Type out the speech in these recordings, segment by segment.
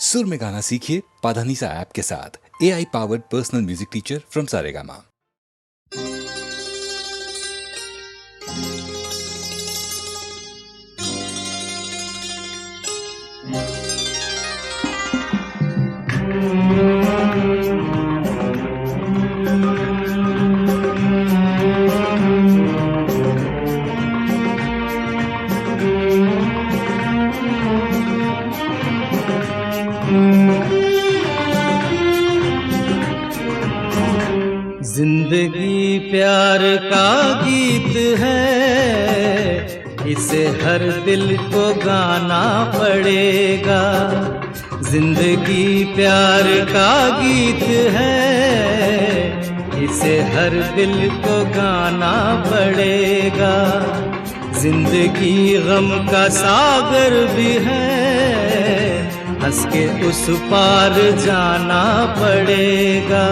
सुर में गाना सीखिए पाधानीसा ऐप के साथ। AI powered personal music teacher from Saregama. जिंदगी प्यार का गीत है, इसे हर दिल को गाना पड़ेगा। जिंदगी प्यार का गीत है, इसे हर दिल को गाना पड़ेगा। जिंदगी गम का सागर भी है, हंस के उस पार जाना पड़ेगा।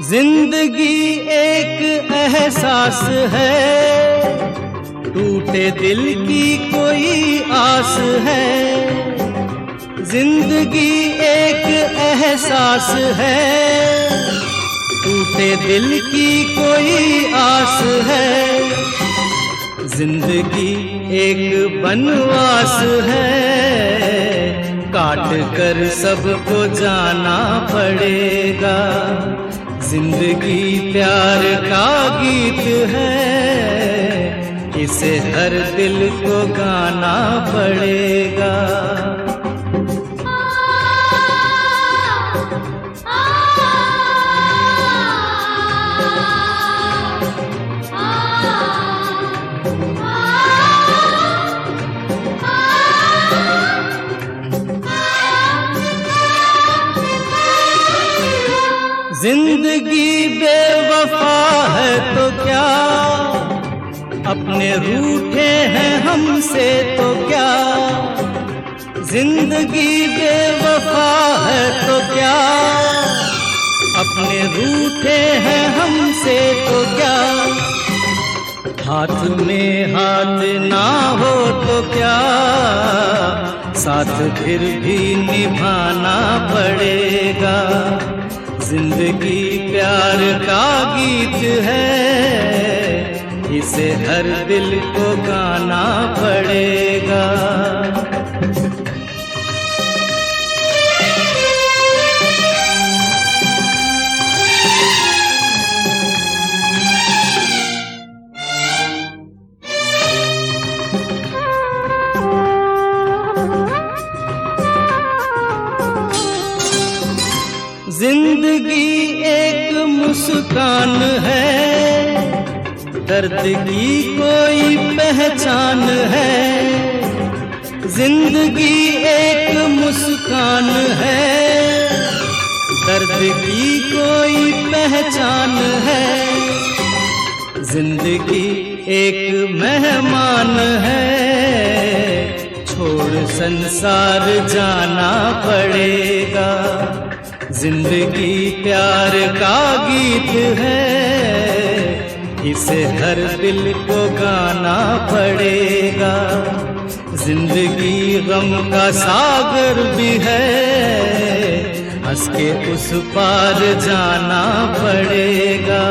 जिंदगी एक एहसास है, टूटे दिल की कोई आस है। जिंदगी एक एहसास है, टूटे दिल की कोई आस है। जिंदगी एक बनवास है, काट कर सबको जाना पड़ेगा। जिंदगी प्यार का गीत है, इसे हर दिल को गाना पड़ेगा। जिंदगी बेवफा है तो क्या, अपने रूठे हैं हमसे तो क्या। जिंदगी बेवफा है तो क्या, अपने रूठे हैं हमसे तो क्या। हाथ में हाथ ना हो तो क्या, साथ फिर भी निभाना पड़ेगा। जिंदगी प्यार का गीत है, इसे हर दिल को गाना पड़ेगा। जिंदगी एक मुस्कान है, दर्द की कोई पहचान है। जिंदगी एक मुस्कान है, दर्द की कोई पहचान है। जिंदगी एक मेहमान है, छोड़ संसार जाना पड़ेगा। जिंदगी प्यार का गीत है, इसे हर दिल को गाना पड़ेगा। जिंदगी गम का सागर भी है, हंस के उस पार जाना पड़ेगा।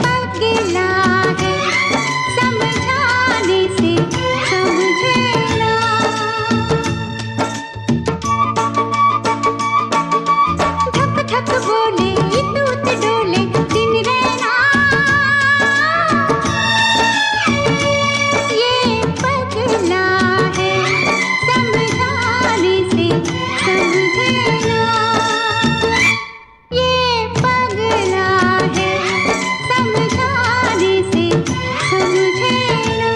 पगला है समझाने से समझे ना। धक धक बोले इतूत डोले दिन रहना, ये पगला है समझाने से समझे ना। ये पगला है समझाने से समझे ना।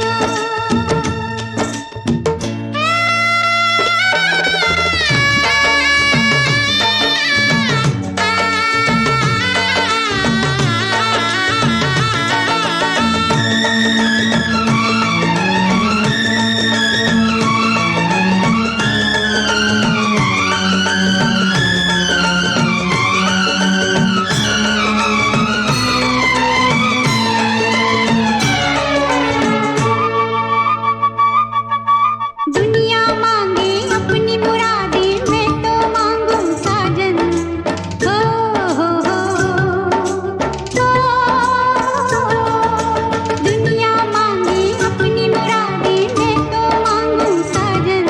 दुनिया मांगे अपनी मुरादें, मैं तो मांगू साजन। हो दुनिया मांगे अपनी मुरादें, मैं तो मांगू साजन।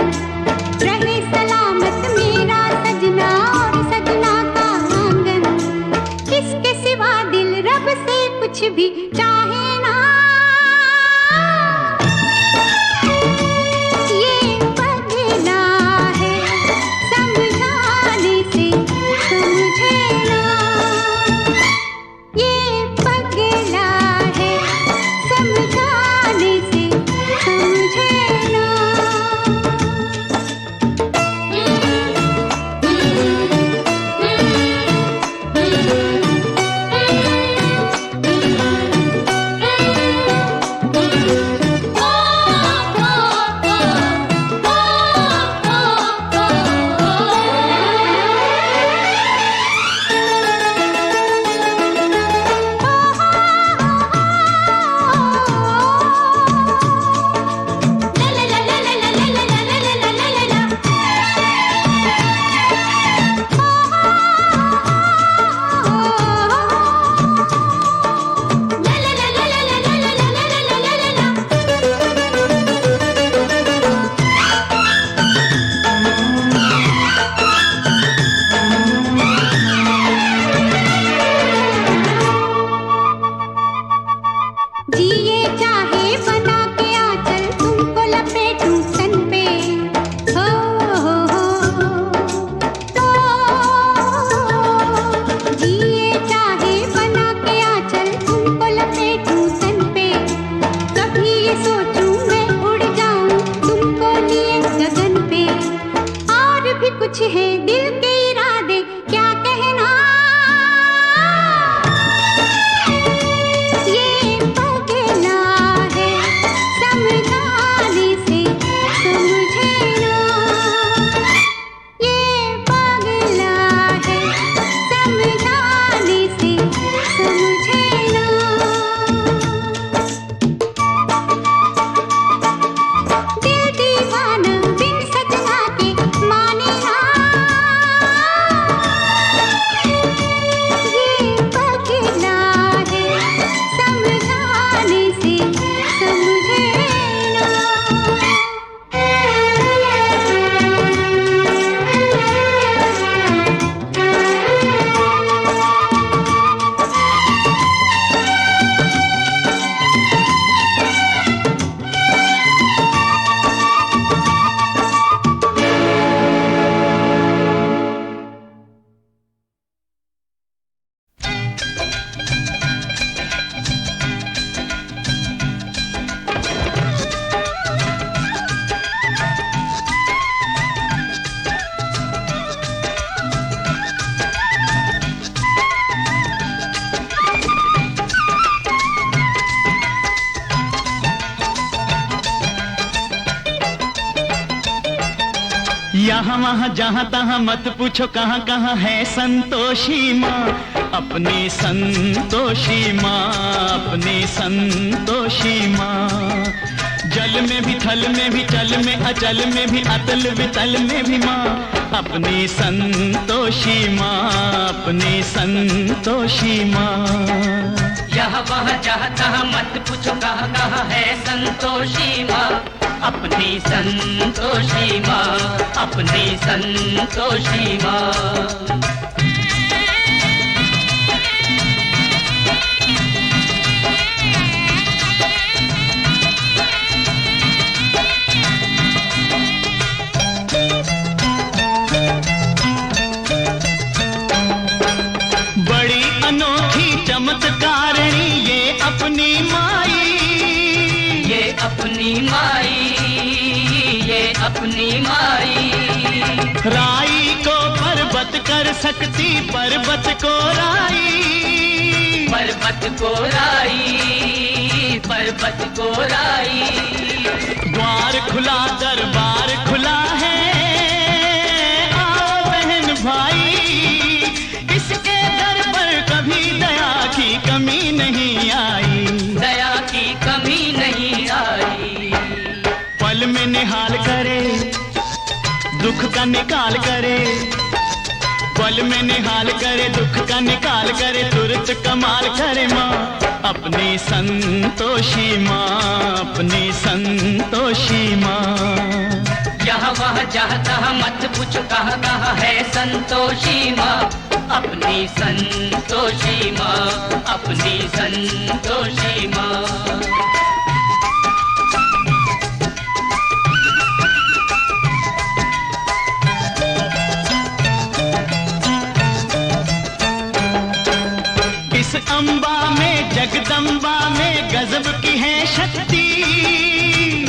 रहे सलामत मेरा सजना और सजना का आंगन। इसके सिवा दिल रब से कुछ भी चाहे ना। ये पगला है समझाने से समझे ना। ये पगला है समझाने से समझे ना। जिए चाहे बना के आंचल, तुमको लपेटूं तन पे। हो जिए चाहे बना के आंचल, तुमको लपेटूं तन पे। कभी ये सोचूं मैं उड़ जाऊं तुमको लिए गगन पे। और भी कुछ है दिल के इरादे, क्या कहना। ये पगला है समझाने से समझे ना। ये पगला है समझाने से समझे ना। दिल दीवाना बिन सजना के माने ना। ये पगला है समझाने से समझे ना। यहाँ वहाँ जहाँ तहाँ मत पूछो कहाँ कहाँ है संतोषी माँ, अपनी संतोषी माँ, अपनी संतोषी माँ। जल में भी थल में भी चल में अचल में भी अतल वितल में भी माँ, अपनी संतोषी माँ, अपनी संतोषी माँ। यहाँ वहाँ जहाँ तहाँ मत पूछो कहाँ कहाँ है संतोषी माँ, अपनी संतोषी माँ, अपनी संतोषी माँ। बड़ी अनोखी चमत्कारिणी ये अपनी माई, ये अपनी माई, ये अपनी माई। राई को पर्वत कर सकती, पर्वत को राई, पर्वत को राई, पर्वत को राई। द्वार खुला दरबार खुला है, आओ बहन भाई, इसके दर पर कभी दया की कमी नहीं आई, दया की कमी नहीं आई। पल में निहाल करे, दुख का निकाल करे, पल में निहाल करे, दुख का निकाल करे, तुरंत कमाल करे माँ, अपनी संतोषी माँ, अपनी संतोषी माँ। यहाँ वहाँ जहाँ तहाँ मत पूछो कहाँ कहाँ है संतोषी माँ, अपनी संतोषी माँ, अपनी संतोषी माँ। इस अम्बा में जगदम्बा में गजब की है शक्ति,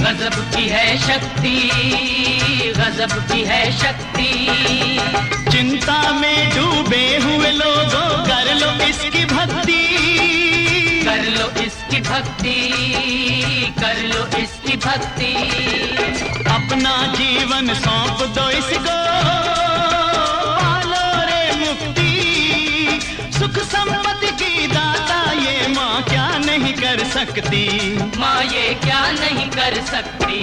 गजब की है शक्ति, गजब की है शक्ति। चिंता में डूबे हुए लोगों कर लो इसकी भक्ति, कर लो इसकी भक्ति, कर लो इसकी भक्ति। अपना जीवन सौंप दो इसको, पालो रे मुक्ति, सुख संपत्ति की दाता ये माँ क्या नहीं कर सकती, माँ ये क्या नहीं कर सकती।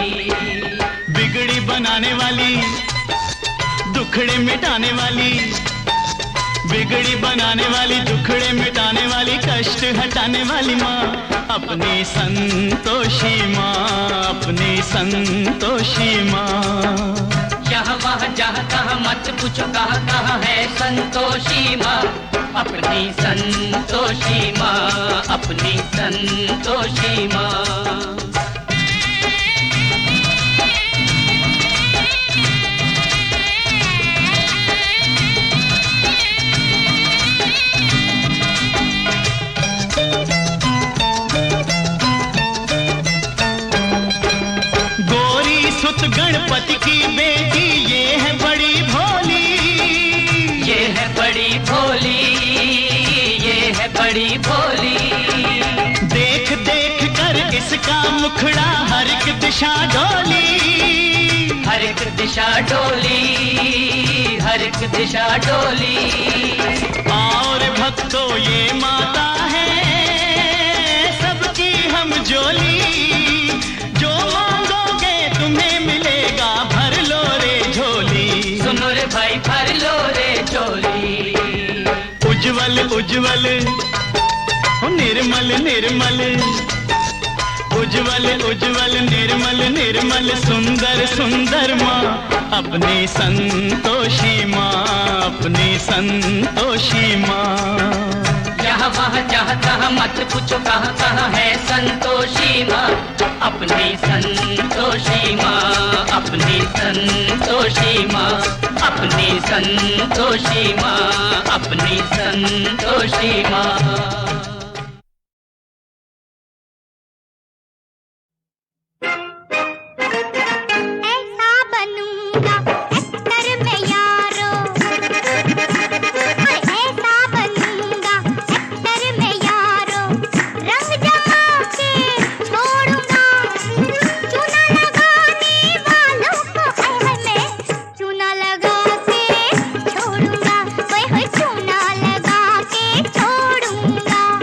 बिगड़ी बनाने वाली, दुखड़े मिटाने वाली, बिगड़ी बनाने वाली, दुखड़े मिटाने वाली, कष्ट हटाने वाली माँ, अपनी संतोषी माँ, अपनी संतोषी माँ। यहाँ वहाँ जहाँ तहाँ मत पूछो कहाँ कहाँ है संतोषी माँ, अपनी संतोषी माँ, अपनी संतोषी माँ। गोरी सुत गणपति की बेटी ये है बड़ी भोली, ये है बड़ी भोली, ये है बड़ी भोली। देख देख कर इसका मुखड़ा हर एक दिशा डोली, हर एक दिशा डोली, हर एक दिशा डोली। और भक्तों ये माता है सबकी हम जोली, जो मांगोगे तुम्हें मिलेगा, भर लो रे झोली, सुनो रे भाई भर लो रे झोली। उज्जवल उज्जवल निर्मल निर्मल, उज्जवल उज्जवल निर्मल निर्मल, सुंदर सुंदर माँ, अपनी संतोषी माँ, अपनी संतोषी माँ। यहाँ वहाँ जहाँ तहाँ मत पूछो कहाँ कहाँ है संतोषी माँ, अपनी संतोषी माँ, अपनी संतोषी माँ, अपनी संतोषी माँ, अपनी संतोषी माँ। छोड़ूंगा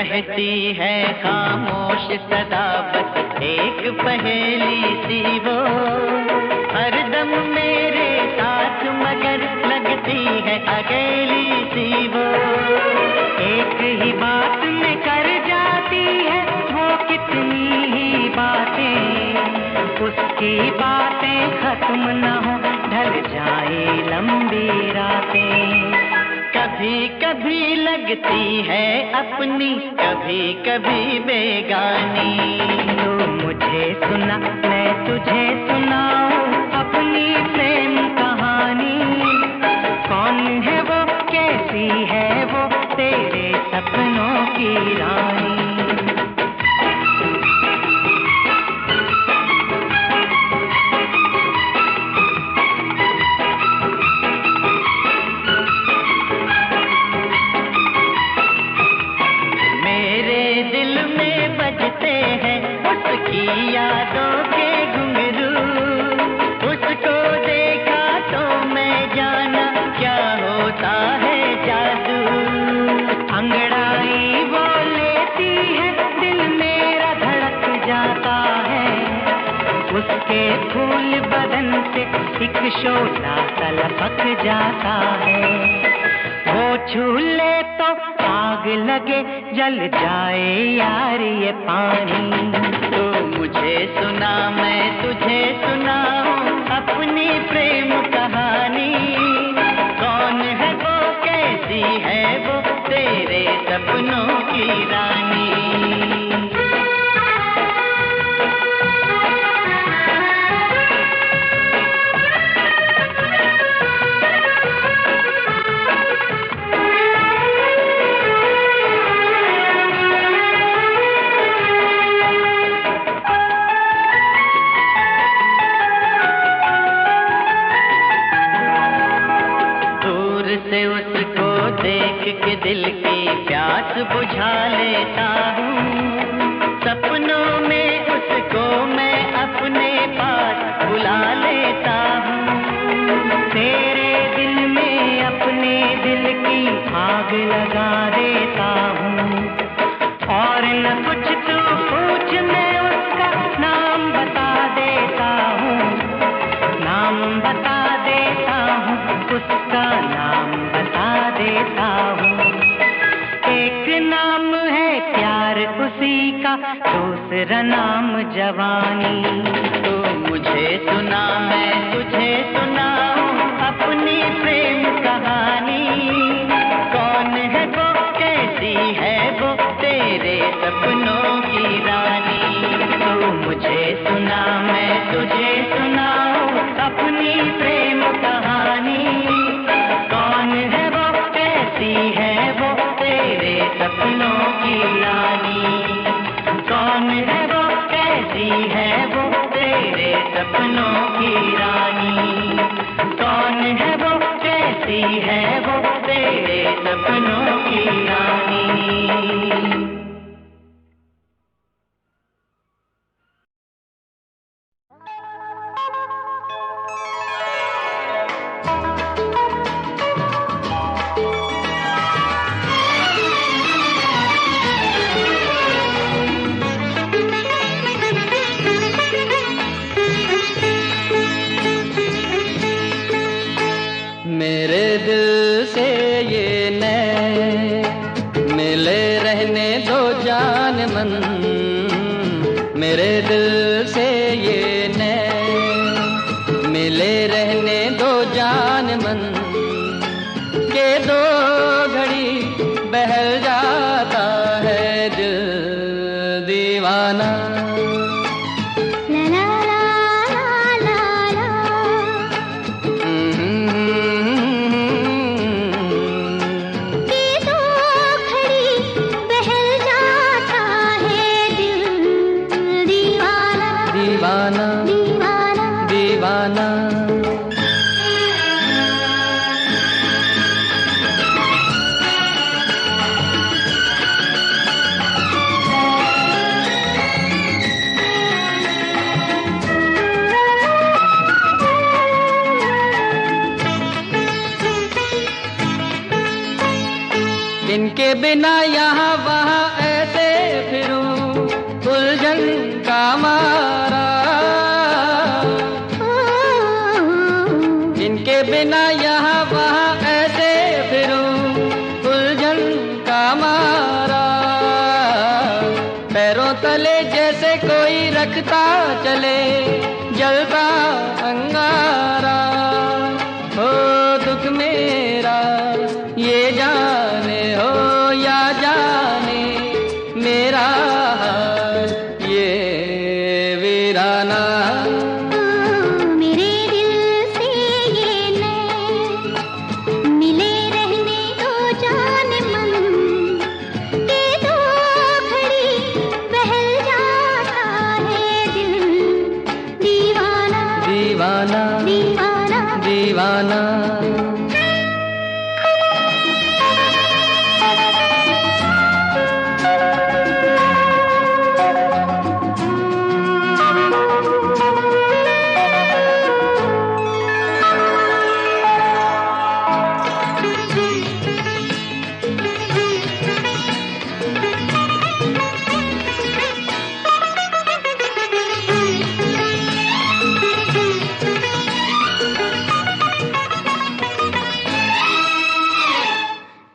रहती है खामोश सदा बस एक पहेली सी वो, हरदम मेरे साथ मगर लगती है अकेली सी वो। एक ही बात में कर जाती है वो कितनी ही बातें, उसकी बातें खत्म न हो ढल जाए लंबी रातें। कभी कभी लगती है अपनी, कभी कभी बेगानी। तू मुझे सुना मैं तुझे सुनाऊं अपनी प्रेम कहानी। कौन है वो, कैसी है वो, तेरे सपनों की रानी। यादों के घुंघरू, उसको देखा तो मैं जाना क्या होता है जादू। अंगड़ाई वो लेती है दिल मेरा धड़क जाता है, उसके फूल बदन से एक शोला सा लपक जाता है। वो छू ले तो आग लगे जल जाए यार ये पानी। तो मुझे सुना मैं तुझे सुनाऊं अपनी प्रेम कहानी। कौन है वो, कैसी है वो, तेरे सपनों की रानी। से उसको देख के दिल की प्यास बुझा लेता हूँ। सपनों में उसको मैं अपने पास बुला लेता हूँ। तेरे दिल में अपने दिल की आग लगा देता हूँ। और न कुछ तू पूछ मैं उसका नाम बता देता हूँ। नाम बता देता हूँ, उसका नाम बता देता हूँ। एक नाम है प्यार उसी का, दूसरा नाम जवानी। तो मुझे सुना मैं तुझे सुनाऊं अपनी प्रेम कहानी। कौन है वो, कैसी है वो, तेरे सपनों की रानी। तो मुझे सुना मैं तुझे सुनाऊं अपनी प्रेम कहानी। कौन है वो, कैसी है वो, तेरे सपनों की रानी। कौन है वो, कैसी है वो, तेरे सपनों की रानी। कौन है वो, कैसी है वो, तेरे सपनों की रानी। मेरे दिल से ये नैन मिले रहने दो जान मन। मेरे दिल से ये नैन मिले रहने दो जान मन। के दो घड़ी बहल जाता है दिल दीवाना। दीवाना दीवाना इनके बिना यहाँ वहाँ तले जैसे कोई रखता चले जलता अंगारा। हो दुख मेरा ये जाने हो या जाने मेरा हाल ये वीराना। मेरे दिल से ये नैन मिले रहने दो जान मन के दो घड़ी बहल जाता है दिल दीवाना दीवाना दीवाना दीवाना।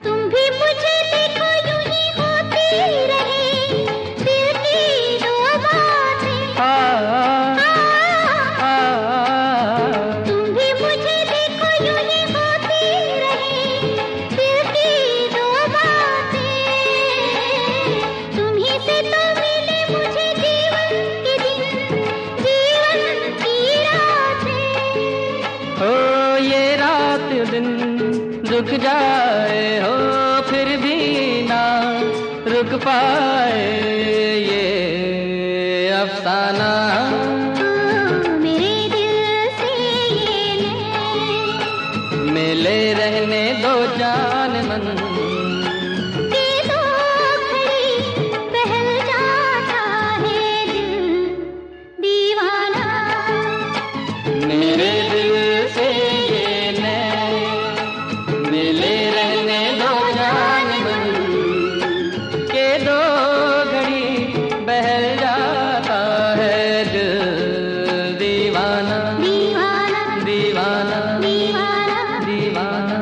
तुम भी मुझे देखो यूं ही होती रहे दिल की दो बातें। तुम भी मुझे देखो यूं ही होती रहे दिल की दो बातें। तुम ही से तो मिले मुझे जीवन के दिन जीवन की रातें। हो ये रात दिन रुक जाए हो फिर भी ना रुक पाए ये अफसाना। मेरे दिल से ये नैन मिले रहने दो जान मन के दो घड़ी बहल जाता है दिल दीवाना। मेरे दिल से ये नैन मिले रहने दो जान मन के दो घड़ी बहल जाता है दिल दीवाना दीवाना दीवाना दीवाना दीवाना।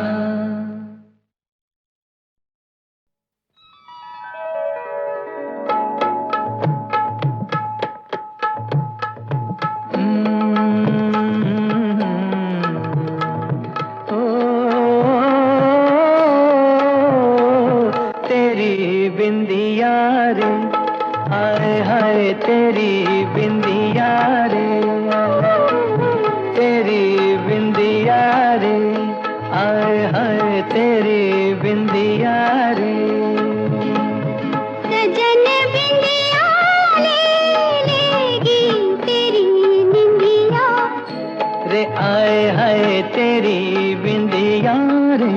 ओ तेरी बिंदिया रे हाय हाय तेरी बिंदिया रे तेरी बिंदिया रे हाय हाय तेरी बिंदिया रे। सजन बिंदिया ले लेगी तेरी निंदिया। रे आए हाय तेरी बिंदिया रे।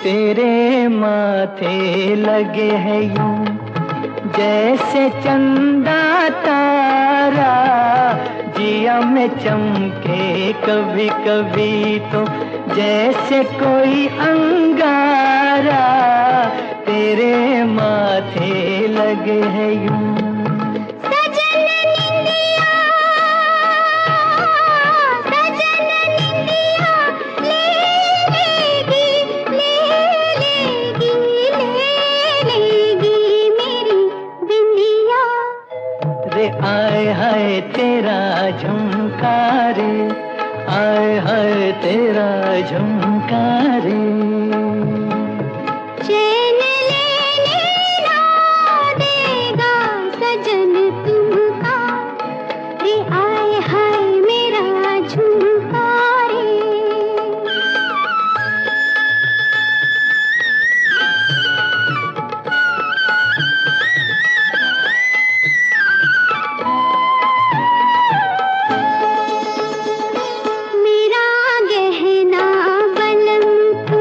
तेरे माथे लगे है यूं जैसे चंदा तारा जिया में चमके कभी कभी तो जैसे कोई अंगारा। तेरे माथे लगे है यूं सजन निंदिया ले लेगी मेरी बिंदिया। रे आए हाय तेरा झुमका रे आए हाय तेरा झुमका रे। चैन लेने ना देगा सजन तुमका। रे आए हाय मेरा झुमका रे। मेरा गहना बलम तू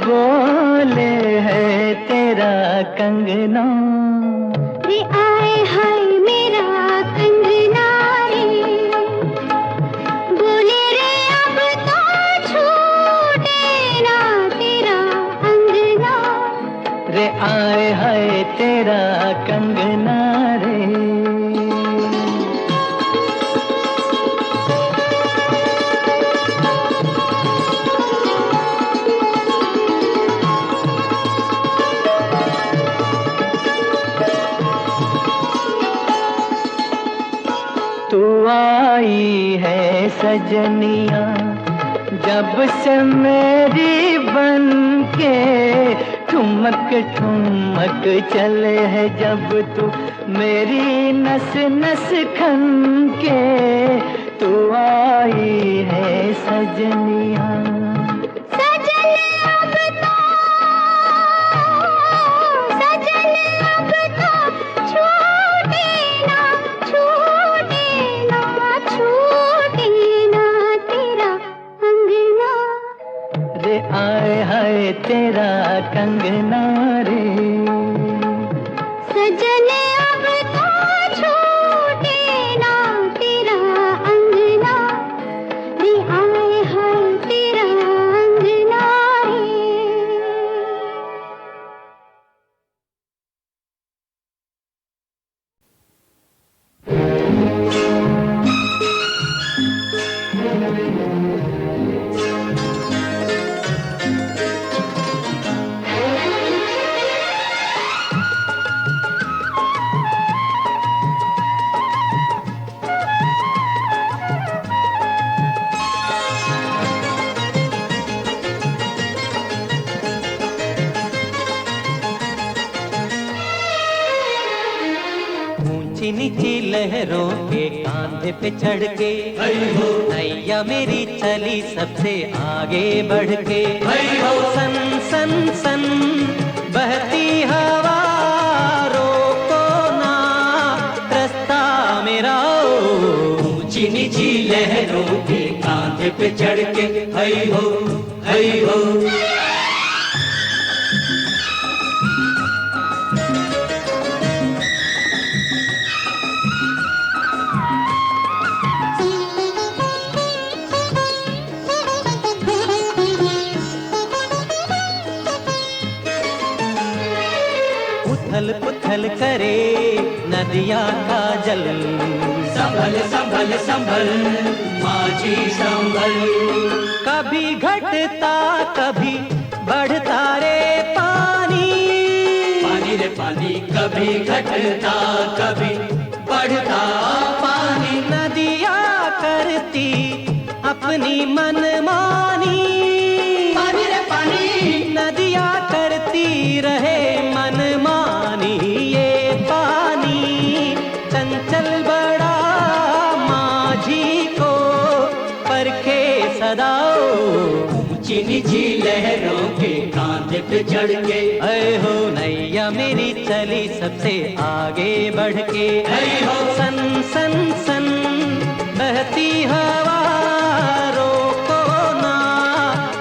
बोले है तेरा कंगना। रे आए हाय मेरा कंगना रे, बोले रे अब तो छूटे ना तेरा अंगना। रे आए हाय तेरा कंगना रे। तू आई है सजनिया जब से मेरी बन के, ठुमक ठुमक चले है जब तू मेरी नस नस खन के। तू आई है सजनिया। सजन अब तो, सजन अब तो छूटे ना, छूटे ना, छूटे ना तेरा अंगना। रे आए हाय तेरा कंगना रे। सजन अब तो छूटे ना तेरा अंगना। रे आए हाय तेरा अंगना रे। ऊंची नीची लहरों के कांधे पे चढ़ के नैया मेरी चली सबसे आगे बढ़ के। सन सन सन बहती हवा रोको ना रास्ता मेरा। ऊंची नीची लहरों के कांधे पे चढ़ के हई हो हई हो। उथल पुथल करे नदिया का जल। संभल संभल संभल माझी संभल। कभी घटता कभी बढ़ता रे पानी। पानी रे पानी कभी घटता कभी बढ़ता पानी। नदिया करती अपनी मनमानी। पानी रे पानी नदिया करती रहे मनमानी। ये पानी चंचल बड़ा माझी को परखे सदा। ऊंची नीची लहरों के कांधे पे चढ़ के ऐ हो नैया मेरी चली सबसे आगे बढ़ के। सन सन सन बहती हवा रोको ना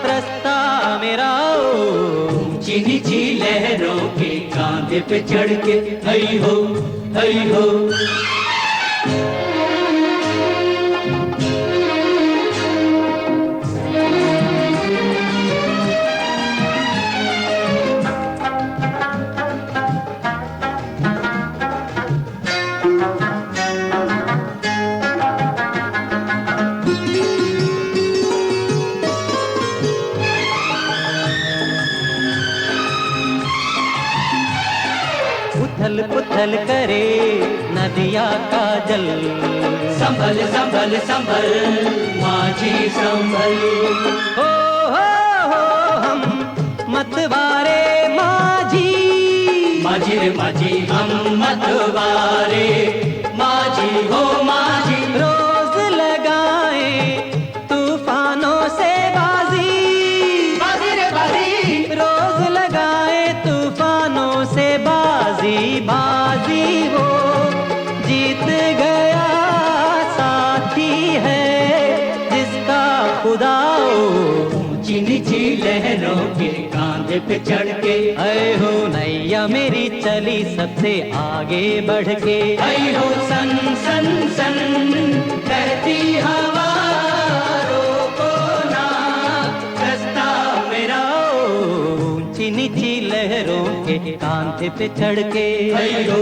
रास्ता मेरा। ऊंची नीची लहरों के कांधे पे चढ़ के हई हो हई हो। उथल पुथल करे नदिया का जल। संभल संभल संभल माझी संभल। हो हम मतवारे माझी। माझी रे माझी हम मतवारे माझी हो माझी। रोज लगाए तूफानों से बाजी। बाजी रे बाजी रोज लगाए तूफानों से बाजी। बाजी वो जीत गया साथी है जिसका खुदा। ऊंची नीची लहरों के कांधे पे चढ़ के, ऐ हो नैया मेरी चली सबसे आगे बढ़ के, आई हो सन सन सन कहती हवा, रोको ना रास्ता मेरा। ऊंची नीची लहरों के कांधे पे चढ़ के, आई हो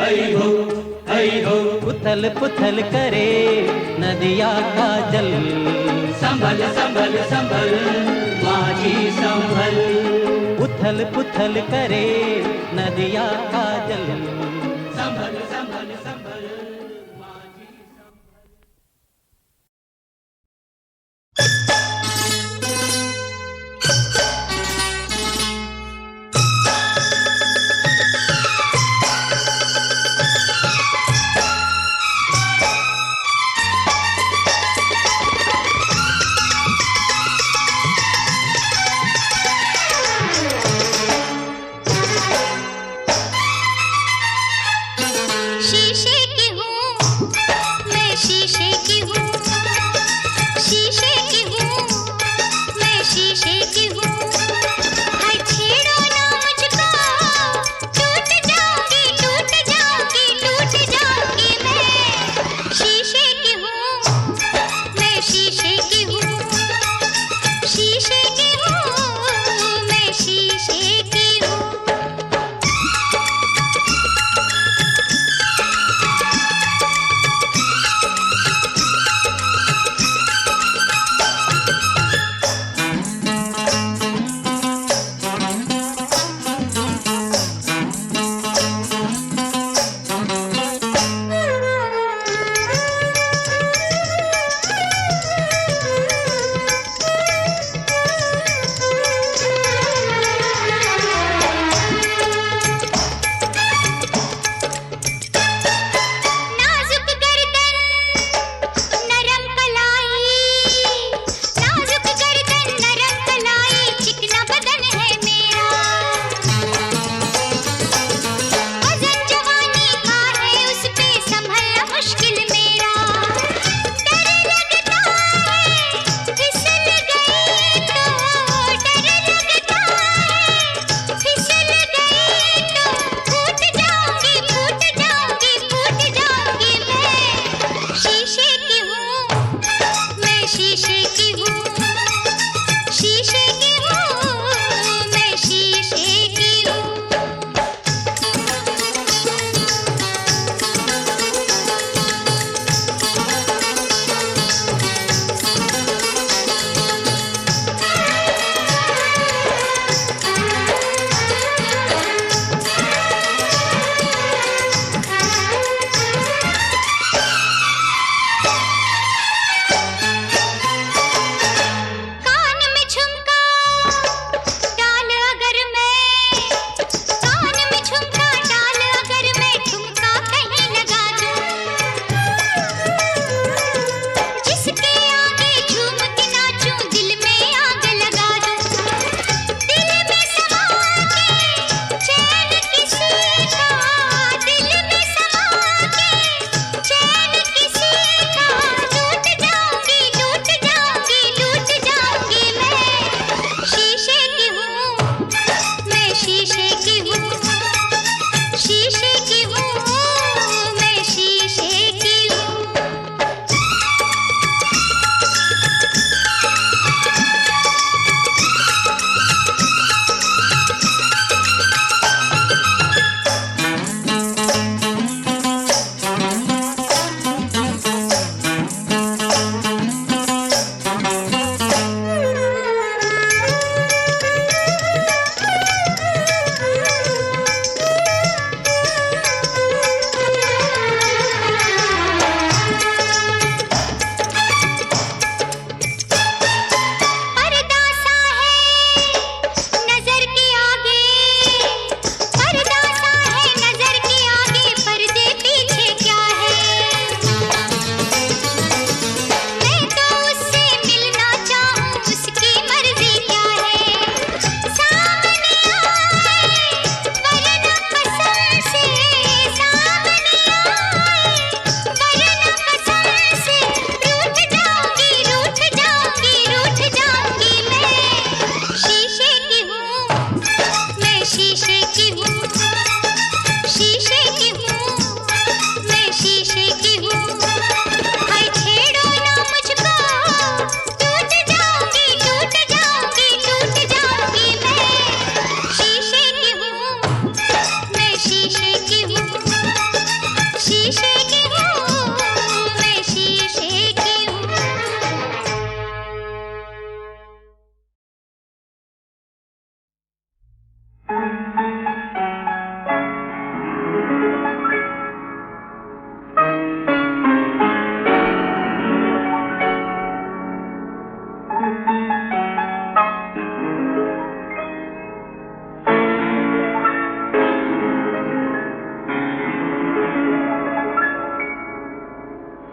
आई हो आई हो, उथल पुथल करे नदिया का जल, संभल संभल संभल माझी संभल, उथल पुथल करे नदिया का जल, संभल संभल संभल माझी संभल।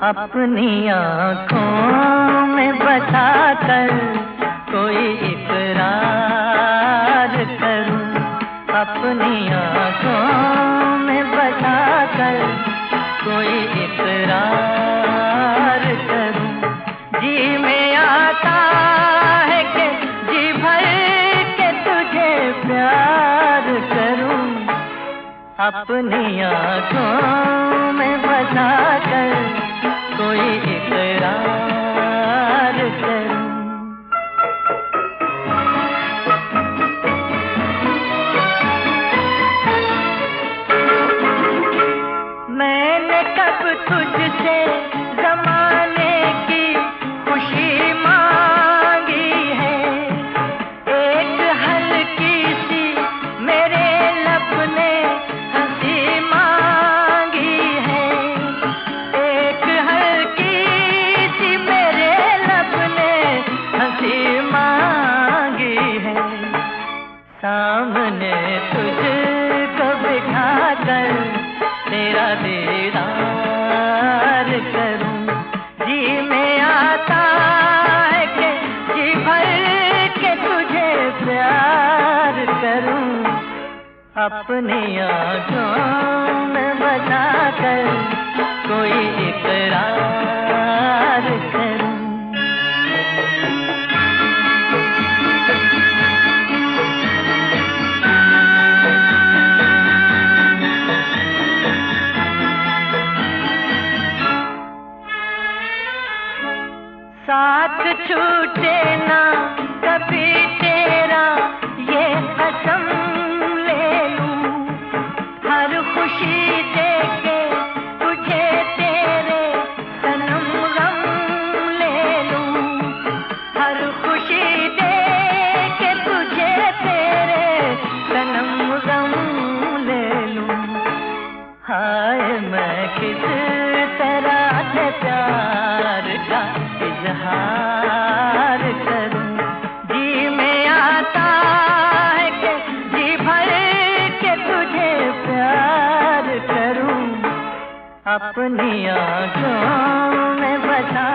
अपनी आँखों में बसा कर कोई इकरार करूं, अपनी आँखों में बसा कर कोई इकरार करूं। जी में आता है कि जी भर के तुझे प्यार करूं, अपनी आँखों में बसा कर कोई इकरार करूं। मैंने कब तुझसे ज़माने की खुशी मांगी है, एक हल्की सी मेरे लब ने हंसी मांगी है, एक हल्की सी मेरे लब ने हंसी मांगी है। सामने तुझको बिठा कर तेरा दीदार करूं, जी में आता है कि जी भर के तुझे प्यार करूं, अपनी आँखों में बसा कर कोई इकरार करूं। साथ छूटे ना कभी तेरा ये कसम ले लूं, हर खुशी देके तुझे तेरे सनम गम ले लूं, हर खुशी देके तुझे तेरे सनम गम ले लूं। हाय मैं किस तरह से प्यार का इजहार करूं, जी में आता है कि जी भर के तुझे प्यार करूं, अपनी आँखों में बसा